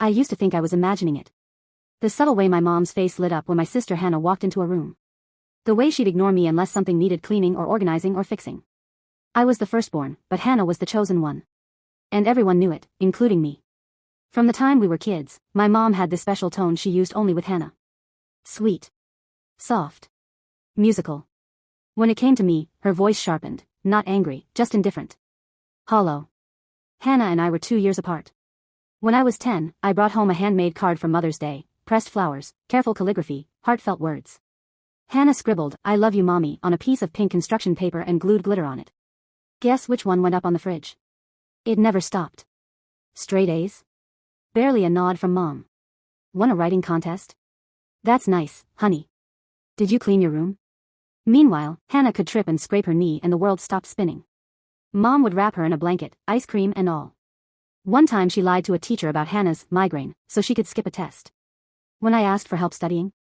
I used to think I was imagining it. The subtle way my mom's face lit up when my sister Hannah walked into a room. The way she'd ignore me unless something needed cleaning or organizing or fixing. I was the firstborn, but Hannah was the chosen one. And everyone knew it, including me. From the time we were kids, my mom had this special tone she used only with Hannah. Sweet. Soft. Musical. When it came to me, her voice sharpened, not angry, just indifferent. Hollow. Hannah and I were 2 years apart. When I was 10, I brought home a handmade card for Mother's Day, pressed flowers, careful calligraphy, heartfelt words. Hannah scribbled, "I love you, Mommy," on a piece of pink construction paper and glued glitter on it. Guess which one went up on the fridge? It never stopped. Straight A's? Barely a nod from Mom. Won a writing contest? That's nice, honey. Did you clean your room? Meanwhile, Hannah could trip and scrape her knee and the world stopped spinning. Mom would wrap her in a blanket, ice cream and all. One time she lied to a teacher about Hannah's migraine, so she could skip a test. When I asked for help studying,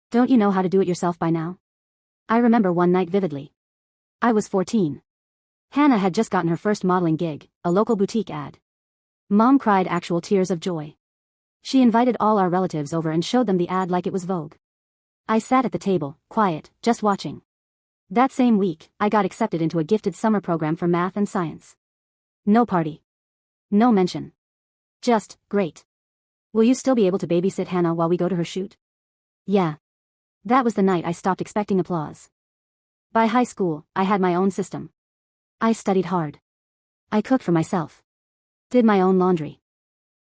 "Don't you know how to do it yourself by now?" I remember one night vividly. I was 14. Hannah had just gotten her first modeling gig, a local boutique ad. Mom cried actual tears of joy. She invited all our relatives over and showed them the ad like it was Vogue. I sat at the table, quiet, just watching. That same week, I got accepted into a gifted summer program for math and science. No party. No mention. Just, "Great. Will you still be able to babysit Hannah while we go to her shoot?" Yeah. That was the night I stopped expecting applause. By high school, I had my own system. I studied hard. I cooked for myself. Did my own laundry.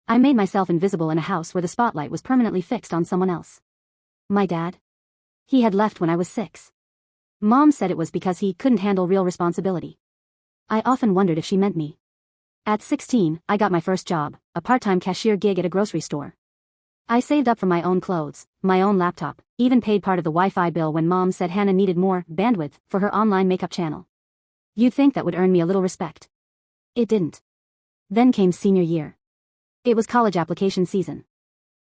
I made myself invisible in a house where the spotlight was permanently fixed on someone else. My dad? He had left when I was 6. Mom said it was because he couldn't handle real responsibility. I often wondered if she meant me. At 16, I got my first job, a part-time cashier gig at a grocery store. I saved up for my own clothes, my own laptop, even paid part of the Wi-Fi bill when Mom said Hannah needed more bandwidth for her online makeup channel. You'd think that would earn me a little respect. It didn't. Then came senior year. It was college application season.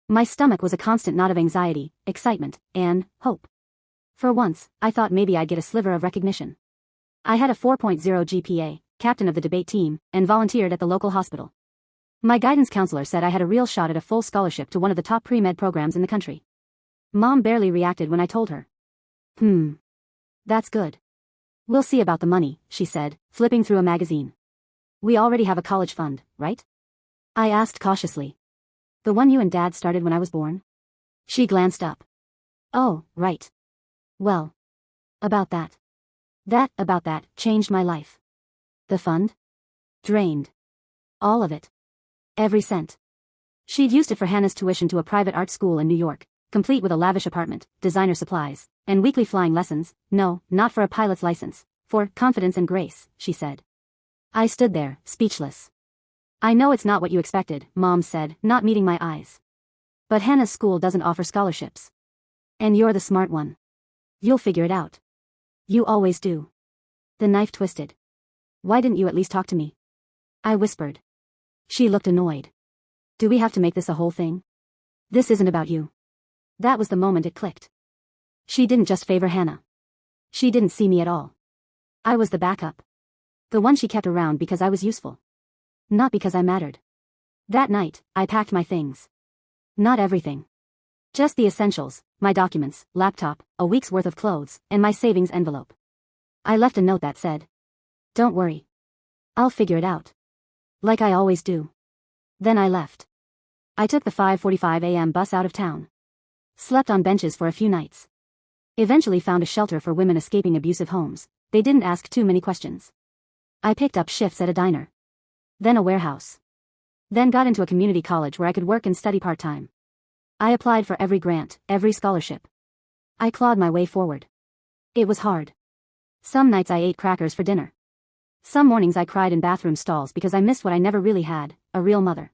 My stomach was a constant knot of anxiety, excitement, and hope. For once, I thought maybe I'd get a sliver of recognition. I had a 4.0 GPA, captain of the debate team, and volunteered at the local hospital. My guidance counselor said I had a real shot at a full scholarship to one of the top pre-med programs in the country. Mom barely reacted when I told her. That's good. We'll see about the money, she said, flipping through a magazine. We already have a college fund, right? I asked cautiously. The one you and Dad started when I was born? She glanced up. Oh, right. Well. About that. About that, changed my life. The fund? Drained. All of it. Every cent. She'd used it for Hannah's tuition to a private art school in New York, complete with a lavish apartment, designer supplies, and weekly flying lessons. No, not for a pilot's license. For confidence and grace, she said. I stood there, speechless. I know it's not what you expected, Mom said, not meeting my eyes. But Hannah's school doesn't offer scholarships. And you're the smart one. You'll figure it out. You always do. The knife twisted. Why didn't you at least talk to me? I whispered. She looked annoyed. Do we have to make this a whole thing? This isn't about you. That was the moment it clicked. She didn't just favor Hannah. She didn't see me at all. I was the backup. The one she kept around because I was useful. Not because I mattered. That night, I packed my things. Not everything. Just the essentials, my documents, laptop, a week's worth of clothes, and my savings envelope. I left a note that said, "Don't worry. I'll figure it out. Like I always do." Then I left. I took the 5:45 a.m. bus out of town. Slept on benches for a few nights. Eventually found a shelter for women escaping abusive homes. They didn't ask too many questions. I picked up shifts at a diner. Then a warehouse. Then got into a community college where I could work and study part-time. I applied for every grant, every scholarship. I clawed my way forward. It was hard. Some nights I ate crackers for dinner. Some mornings I cried in bathroom stalls because I missed what I never really had, a real mother.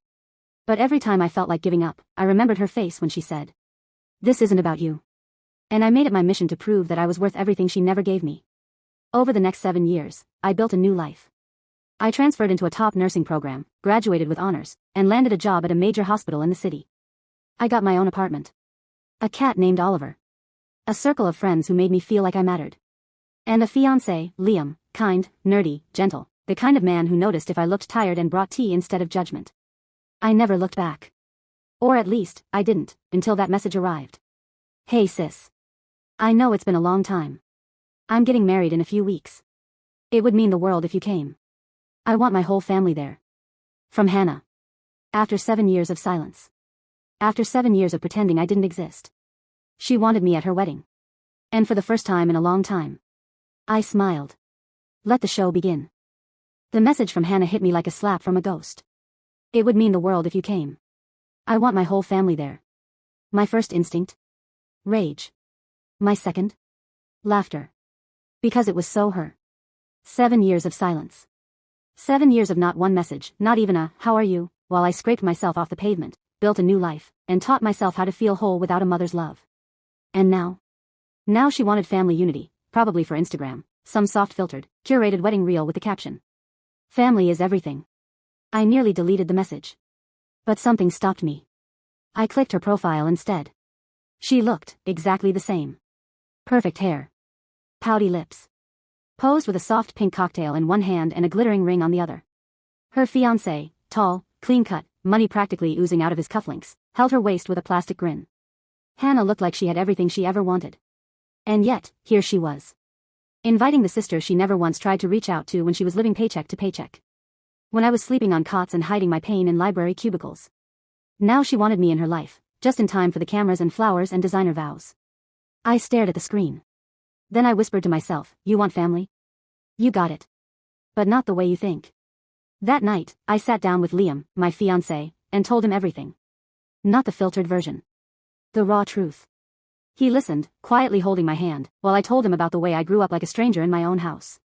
But every time I felt like giving up, I remembered her face when she said, "This isn't about you." And I made it my mission to prove that I was worth everything she never gave me. Over the next 7 years, I built a new life. I transferred into a top nursing program, graduated with honors, and landed a job at a major hospital in the city. I got my own apartment. A cat named Oliver. A circle of friends who made me feel like I mattered. And a fiancé, Liam, kind, nerdy, gentle, the kind of man who noticed if I looked tired and brought tea instead of judgment. I never looked back. Or at least, I didn't, until that message arrived. Hey sis. I know it's been a long time. I'm getting married in a few weeks. It would mean the world if you came. I want my whole family there. From Hannah. After 7 years of silence. After 7 years of pretending I didn't exist. She wanted me at her wedding. And for the first time in a long time. I smiled. Let the show begin. The message from Hannah hit me like a slap from a ghost. It would mean the world if you came. I want my whole family there. My first instinct? Rage. My second? Laughter. Because it was so her. 7 years of silence. 7 years of not one message, not even a, how are you, while I scraped myself off the pavement, built a new life, and taught myself how to feel whole without a mother's love. And now? Now she wanted family unity, probably for Instagram, some soft-filtered, curated wedding reel with the caption. Family is everything. I nearly deleted the message. But something stopped me. I clicked her profile instead. She looked exactly the same. Perfect hair. Pouty lips. Posed with a soft pink cocktail in one hand and a glittering ring on the other. Her fiancé, tall, clean-cut, money practically oozing out of his cufflinks, held her waist with a plastic grin. Hannah looked like she had everything she ever wanted. And yet, here she was. Inviting the sister she never once tried to reach out to when she was living paycheck to paycheck. When I was sleeping on cots and hiding my pain in library cubicles. Now she wanted me in her life, just in time for the cameras and flowers and designer vows. I stared at the screen. Then I whispered to myself, you want family? You got it. But not the way you think. That night, I sat down with Liam, my fiancé, and told him everything. Not the filtered version. The raw truth. He listened, quietly holding my hand, while I told him about the way I grew up like a stranger in my own house.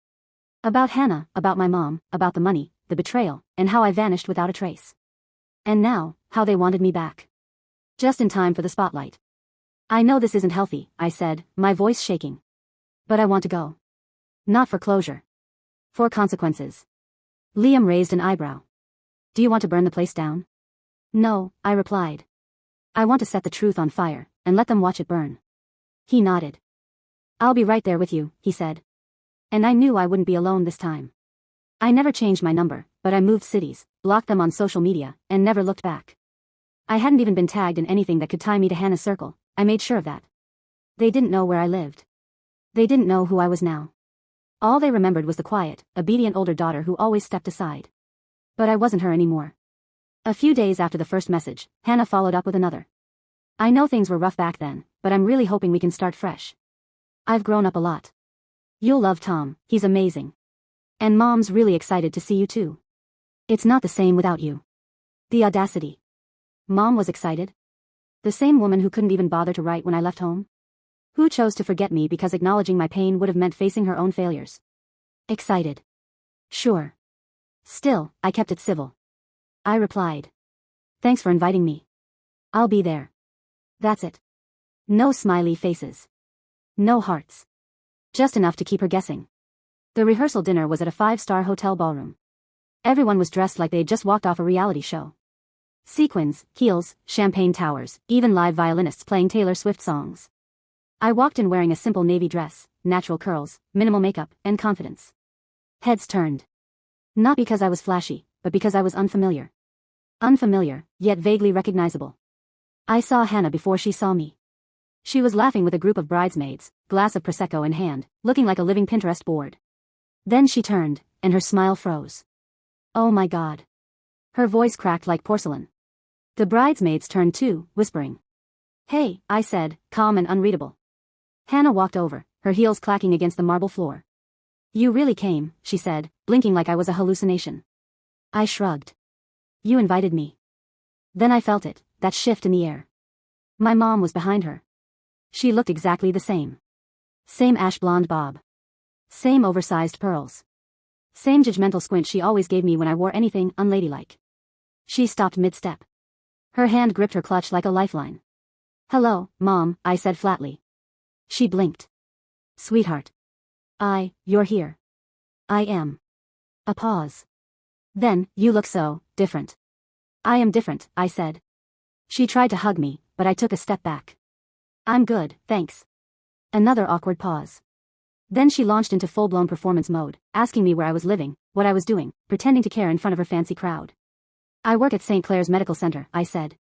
About Hannah, about my mom, about the money, the betrayal, and how I vanished without a trace. And now, how they wanted me back. Just in time for the spotlight. I know this isn't healthy, I said, my voice shaking. But I want to go. Not for closure. For consequences. Liam raised an eyebrow. Do you want to burn the place down? No, I replied. I want to set the truth on fire, and let them watch it burn. He nodded. I'll be right there with you, he said. And I knew I wouldn't be alone this time. I never changed my number, but I moved cities, blocked them on social media, and never looked back. I hadn't even been tagged in anything that could tie me to Hannah's circle. I made sure of that. They didn't know where I lived. They didn't know who I was now. All they remembered was the quiet, obedient older daughter who always stepped aside. But I wasn't her anymore. A few days after the first message, Hannah followed up with another. I know things were rough back then, but I'm really hoping we can start fresh. I've grown up a lot. You'll love Tom, he's amazing. And Mom's really excited to see you too. It's not the same without you. The audacity. Mom was excited? The same woman who couldn't even bother to write when I left home? Who chose to forget me because acknowledging my pain would have meant facing her own failures? Excited. Sure. Still, I kept it civil. I replied. Thanks for inviting me. I'll be there. That's it. No smiley faces. No hearts. Just enough to keep her guessing. The rehearsal dinner was at a 5-star hotel ballroom. Everyone was dressed like they'd just walked off a reality show. Sequins, heels, champagne towers, even live violinists playing Taylor Swift songs. I walked in wearing a simple navy dress, natural curls, minimal makeup, and confidence. Heads turned. Not because I was flashy, but because I was unfamiliar. Unfamiliar, yet vaguely recognizable. I saw Hannah before she saw me. She was laughing with a group of bridesmaids, glass of Prosecco in hand, looking like a living Pinterest board. Then she turned, and her smile froze. Oh my God. Her voice cracked like porcelain. The bridesmaids turned too, whispering. Hey, I said, calm and unreadable. Hannah walked over, her heels clacking against the marble floor. You really came, she said, blinking like I was a hallucination. I shrugged. You invited me. Then I felt it, that shift in the air. My mom was behind her. She looked exactly the same. Same ash blonde bob. Same oversized pearls. Same judgmental squint she always gave me when I wore anything unladylike. She stopped mid-step. Her hand gripped her clutch like a lifeline. Hello, Mom, I said flatly. She blinked. Sweetheart. You're here. I am. A pause. Then, you look so different. I am different, I said. She tried to hug me, but I took a step back. I'm good, thanks. Another awkward pause. Then she launched into full-blown performance mode, asking me where I was living, what I was doing, pretending to care in front of her fancy crowd. I work at St. Clair's Medical Center, I said.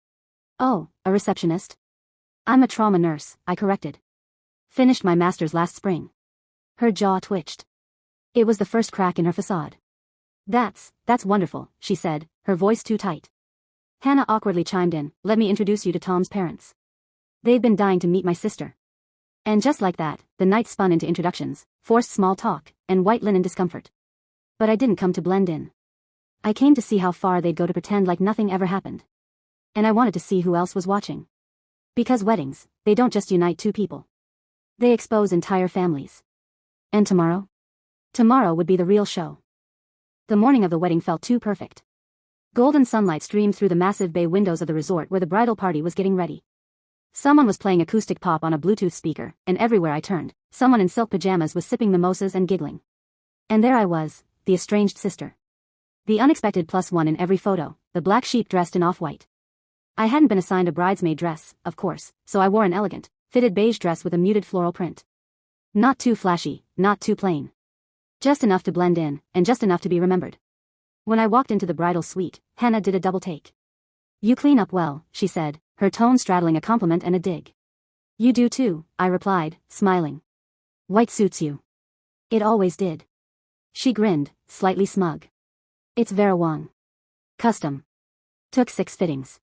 Oh, a receptionist? I'm a trauma nurse, I corrected. Finished my master's last spring. Her jaw twitched. It was the first crack in her facade. That's wonderful, she said, her voice too tight. Hannah awkwardly chimed in, let me introduce you to Tom's parents. They've been dying to meet my sister. And just like that, the night spun into introductions, forced small talk, and white linen discomfort. But I didn't come to blend in. I came to see how far they'd go to pretend like nothing ever happened. And I wanted to see who else was watching. Because weddings, they don't just unite two people. They expose entire families. And tomorrow? Tomorrow would be the real show. The morning of the wedding felt too perfect. Golden sunlight streamed through the massive bay windows of the resort where the bridal party was getting ready. Someone was playing acoustic pop on a Bluetooth speaker, and everywhere I turned, someone in silk pajamas was sipping mimosas and giggling. And there I was, the estranged sister. The unexpected +1 in every photo, the black sheep dressed in off-white. I hadn't been assigned a bridesmaid dress, of course, so I wore an elegant, fitted beige dress with a muted floral print. Not too flashy, not too plain. Just enough to blend in, and just enough to be remembered. When I walked into the bridal suite, Hannah did a double take. You clean up well, she said, her tone straddling a compliment and a dig. You do too, I replied, smiling. White suits you. It always did. She grinned, slightly smug. It's Vera Wang. Custom. Took 6 fittings.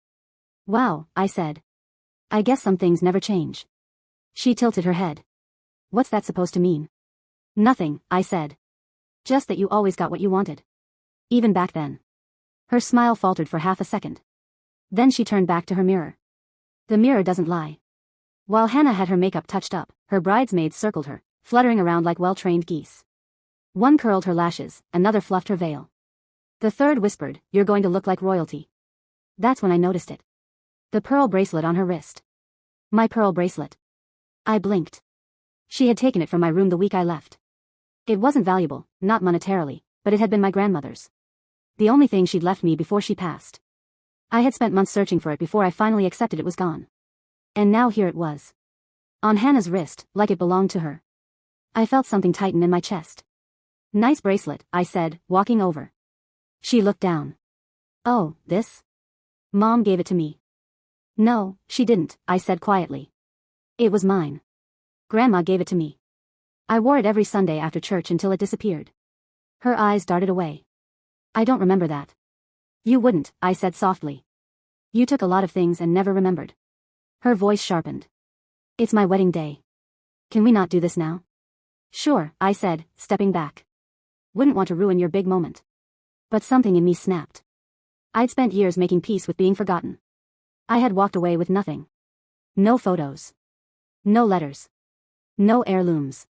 Wow, I said. I guess some things never change. She tilted her head. What's that supposed to mean? Nothing, I said. Just that you always got what you wanted. Even back then. Her smile faltered for half a second. Then she turned back to her mirror. The mirror doesn't lie. While Hannah had her makeup touched up, her bridesmaids circled her, fluttering around like well-trained geese. One curled her lashes, another fluffed her veil. The third whispered, you're going to look like royalty. That's when I noticed it. The pearl bracelet on her wrist. My pearl bracelet. I blinked. She had taken it from my room the week I left. It wasn't valuable, not monetarily, but it had been my grandmother's. The only thing she'd left me before she passed. I had spent months searching for it before I finally accepted it was gone. And now here it was. On Hannah's wrist, like it belonged to her. I felt something tighten in my chest. Nice bracelet, I said, walking over. She looked down. Oh, this? Mom gave it to me. No, she didn't, I said quietly. It was mine. Grandma gave it to me. I wore it every Sunday after church until it disappeared. Her eyes darted away. I don't remember that. You wouldn't, I said softly. You took a lot of things and never remembered. Her voice sharpened. It's my wedding day. Can we not do this now? Sure, I said, stepping back. Wouldn't want to ruin your big moment. But something in me snapped. I'd spent years making peace with being forgotten. I had walked away with nothing. No photos. No letters. No heirlooms.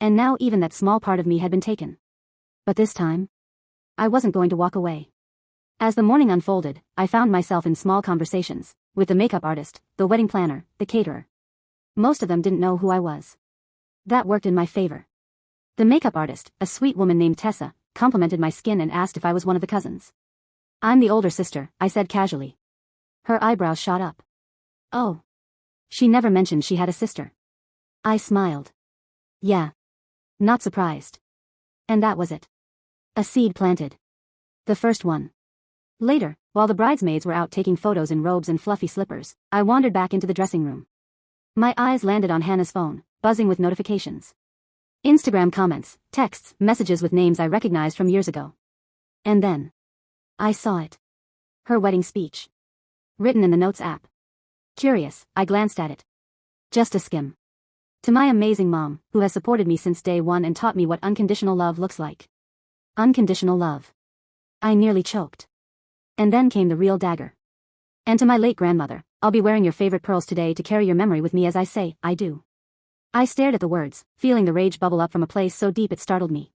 And now even that small part of me had been taken. But this time, I wasn't going to walk away. As the morning unfolded, I found myself in small conversations, with the makeup artist, the wedding planner, the caterer. Most of them didn't know who I was. That worked in my favor. The makeup artist, a sweet woman named Tessa, complimented my skin and asked if I was one of the cousins. I'm the older sister, I said casually. Her eyebrows shot up. Oh. She never mentioned she had a sister. I smiled. Yeah. Not surprised. And that was it. A seed planted. The first one. Later, while the bridesmaids were out taking photos in robes and fluffy slippers, I wandered back into the dressing room. My eyes landed on Hannah's phone, buzzing with notifications. Instagram comments, texts, messages with names I recognized from years ago. And then, I saw it. Her wedding speech. Written in the Notes app. Curious, I glanced at it. Just a skim. To my amazing mom, who has supported me since day one and taught me what unconditional love looks like. Unconditional love. I nearly choked. And then came the real dagger. And to my late grandmother, I'll be wearing your favorite pearls today to carry your memory with me as I say, I do. I stared at the words, feeling the rage bubble up from a place so deep it startled me.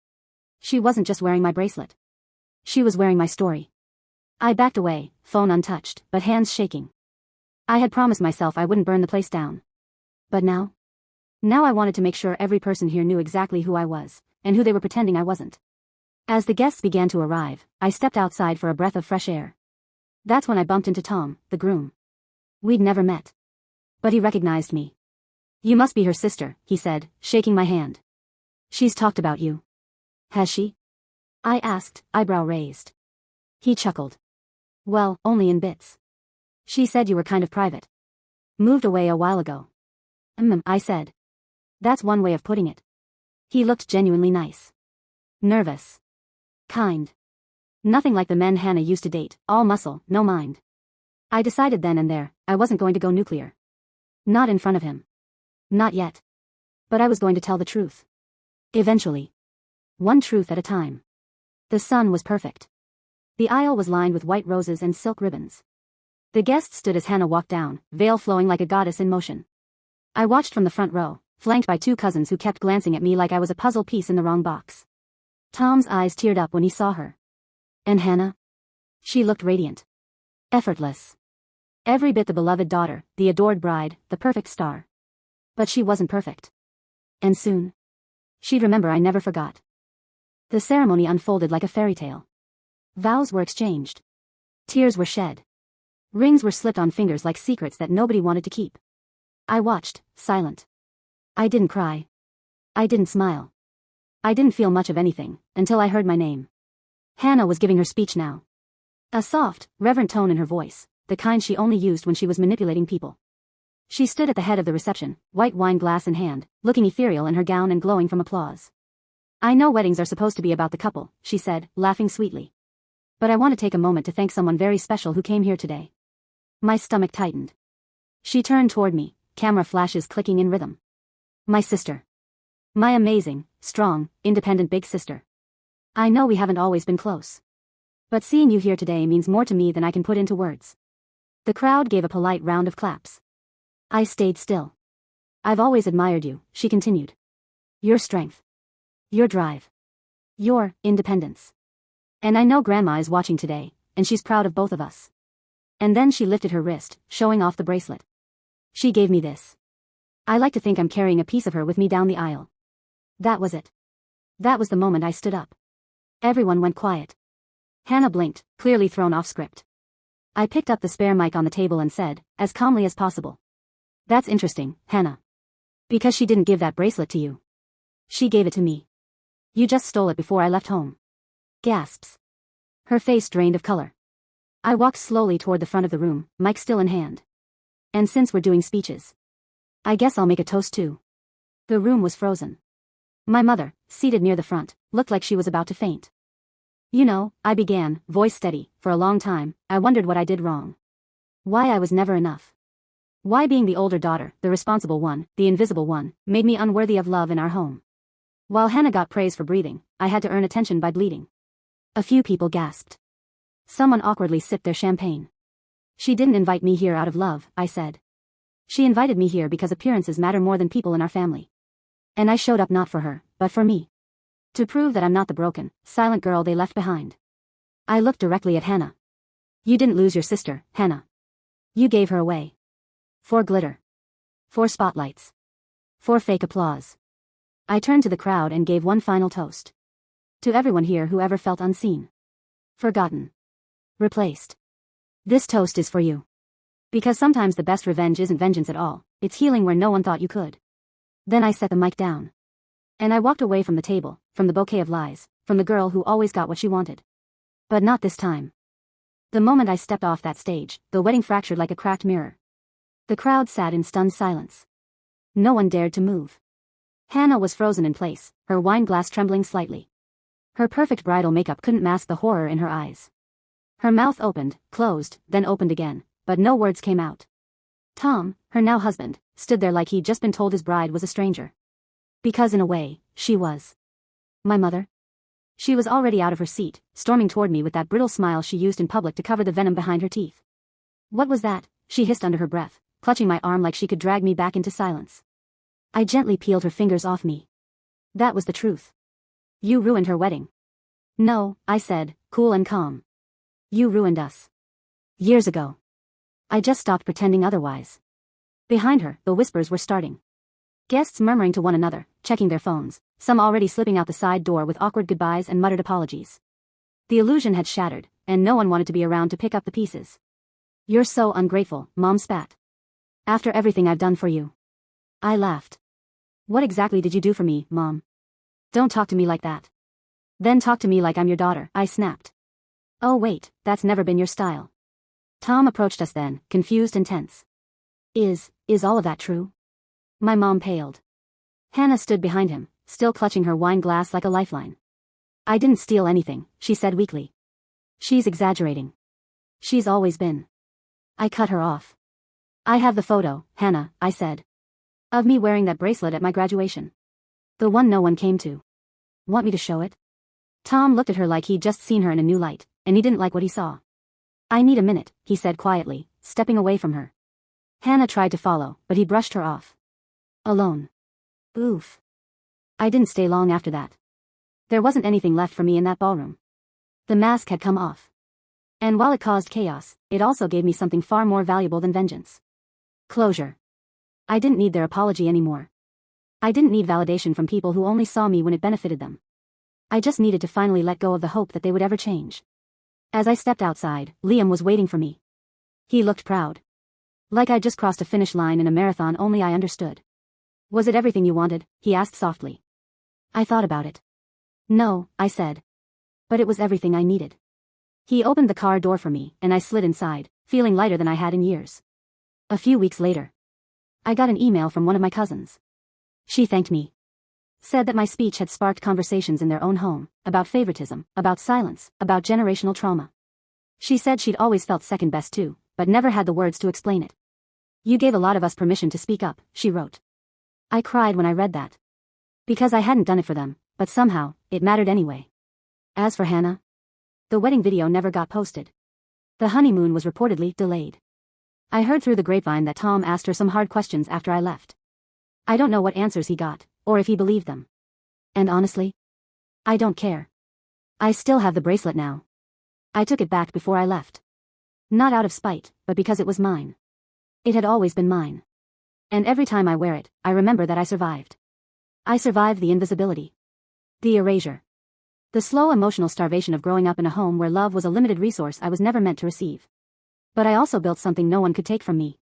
She wasn't just wearing my bracelet. She was wearing my story. I backed away, phone untouched, but hands shaking. I had promised myself I wouldn't burn the place down. But now? Now I wanted to make sure every person here knew exactly who I was, and who they were pretending I wasn't. As the guests began to arrive, I stepped outside for a breath of fresh air. That's when I bumped into Tom, the groom. We'd never met. But he recognized me. You must be her sister, he said, shaking my hand. She's talked about you. Has she? I asked, eyebrow raised. He chuckled. Well, only in bits. She said you were kind of private. Moved away a while ago. I said. That's one way of putting it. He looked genuinely nice. Nervous. Kind. Nothing like the men Hannah used to date, all muscle, no mind. I decided then and there, I wasn't going to go nuclear. Not in front of him. Not yet. But I was going to tell the truth. Eventually. One truth at a time. The sun was perfect. The aisle was lined with white roses and silk ribbons. The guests stood as Hannah walked down, veil flowing like a goddess in motion. I watched from the front row, flanked by two cousins who kept glancing at me like I was a puzzle piece in the wrong box. Tom's eyes teared up when he saw her. And Hannah? She looked radiant. Effortless. Every bit the beloved daughter, the adored bride, the perfect star. But she wasn't perfect. And soon. She'd remember. I never forgot. The ceremony unfolded like a fairy tale. Vows were exchanged. Tears were shed. Rings were slipped on fingers like secrets that nobody wanted to keep. I watched, silent. I didn't cry. I didn't smile. I didn't feel much of anything, until I heard my name. Hannah was giving her speech now. A soft, reverent tone in her voice, the kind she only used when she was manipulating people. She stood at the head of the reception, white wine glass in hand, looking ethereal in her gown and glowing from applause. I know weddings are supposed to be about the couple, she said, laughing sweetly. But I want to take a moment to thank someone very special who came here today. My stomach tightened. She turned toward me, camera flashes clicking in rhythm. My sister. My amazing, strong, independent big sister. I know we haven't always been close. But seeing you here today means more to me than I can put into words. The crowd gave a polite round of claps. I stayed still. I've always admired you, she continued. Your strength. Your drive. Your independence. And I know Grandma is watching today, and she's proud of both of us. And then she lifted her wrist, showing off the bracelet. She gave me this. I like to think I'm carrying a piece of her with me down the aisle. That was it. That was the moment I stood up. Everyone went quiet. Hannah blinked, clearly thrown off script. I picked up the spare mic on the table and said, as calmly as possible. That's interesting, Hannah. Because she didn't give that bracelet to you. She gave it to me. You just stole it before I left home. Gasps. Her face drained of color. I walked slowly toward the front of the room, mic still in hand. And since we're doing speeches, I guess I'll make a toast too. The room was frozen. My mother, seated near the front, looked like she was about to faint. You know, I began, voice steady, for a long time, I wondered what I did wrong. Why I was never enough. Why being the older daughter, the responsible one, the invisible one, made me unworthy of love in our home. While Hannah got praise for breathing, I had to earn attention by bleeding. A few people gasped. Someone awkwardly sipped their champagne. She didn't invite me here out of love, I said. She invited me here because appearances matter more than people in our family. And I showed up not for her, but for me. To prove that I'm not the broken, silent girl they left behind. I looked directly at Hannah. You didn't lose your sister, Hannah. You gave her away. For glitter. For spotlights. For fake applause. I turned to the crowd and gave one final toast. To everyone here who ever felt unseen. Forgotten. Replaced. This toast is for you. Because sometimes the best revenge isn't vengeance at all, it's healing where no one thought you could. Then I set the mic down. And I walked away from the table, from the bouquet of lies, from the girl who always got what she wanted. But not this time. The moment I stepped off that stage, the wedding fractured like a cracked mirror. The crowd sat in stunned silence. No one dared to move. Hannah was frozen in place, her wine glass trembling slightly. Her perfect bridal makeup couldn't mask the horror in her eyes. Her mouth opened, closed, then opened again, but no words came out. Tom, her now husband, stood there like he'd just been told his bride was a stranger. Because in a way, she was. My mother? She was already out of her seat, storming toward me with that brittle smile she used in public to cover the venom behind her teeth. What was that? She hissed under her breath, clutching my arm like she could drag me back into silence. I gently peeled her fingers off me. That was the truth. You ruined her wedding. No, I said, cool and calm. You ruined us. Years ago. I just stopped pretending otherwise. Behind her, the whispers were starting. Guests murmuring to one another, checking their phones, some already slipping out the side door with awkward goodbyes and muttered apologies. The illusion had shattered, and no one wanted to be around to pick up the pieces. You're so ungrateful, Mom spat. After everything I've done for you. I laughed. What exactly did you do for me, Mom? Don't talk to me like that. Then talk to me like I'm your daughter, I snapped. Oh wait, that's never been your style. Tom approached us then, confused and tense. Is all of that true? My mom paled. Hannah stood behind him, still clutching her wine glass like a lifeline. I didn't steal anything, she said weakly. She's exaggerating. She's always been. I cut her off. I have the photo, Hannah, I said. Of me wearing that bracelet at my graduation. The one no one came to. Want me to show it? Tom looked at her like he'd just seen her in a new light, and he didn't like what he saw. I need a minute, he said quietly, stepping away from her. Hannah tried to follow, but he brushed her off. Alone. Oof. I didn't stay long after that. There wasn't anything left for me in that ballroom. The mask had come off. And while it caused chaos, it also gave me something far more valuable than vengeance. Closure. I didn't need their apology anymore. I didn't need validation from people who only saw me when it benefited them. I just needed to finally let go of the hope that they would ever change. As I stepped outside, Liam was waiting for me. He looked proud. Like I'd just crossed a finish line in a marathon only I understood. Was it everything you wanted? He asked softly. I thought about it. No, I said. But it was everything I needed. He opened the car door for me, and I slid inside, feeling lighter than I had in years. A few weeks later, I got an email from one of my cousins. She thanked me. Said that my speech had sparked conversations in their own home, about favoritism, about silence, about generational trauma. She said she'd always felt second best too, but never had the words to explain it. You gave a lot of us permission to speak up, she wrote. I cried when I read that. Because I hadn't done it for them, but somehow, it mattered anyway. As for Hannah, the wedding video never got posted. The honeymoon was reportedly delayed. I heard through the grapevine that Tom asked her some hard questions after I left. I don't know what answers he got, or if he believed them. And honestly, I don't care. I still have the bracelet now. I took it back before I left. Not out of spite, but because it was mine. It had always been mine. And every time I wear it, I remember that I survived. I survived the invisibility. The erasure. The slow emotional starvation of growing up in a home where love was a limited resource I was never meant to receive. But I also built something no one could take from me.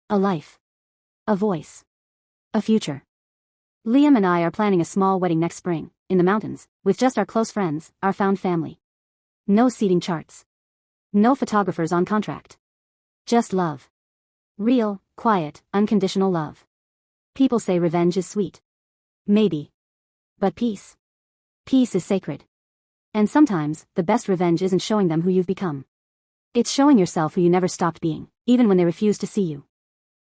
A life. A voice. A future. Liam and I are planning a small wedding next spring, in the mountains, with just our close friends, our found family. No seating charts. No photographers on contract. Just love. Real, quiet, unconditional love. People say revenge is sweet. Maybe. But peace. Peace is sacred. And sometimes, the best revenge isn't showing them who you've become. It's showing yourself who you never stopped being, even when they refuse to see you.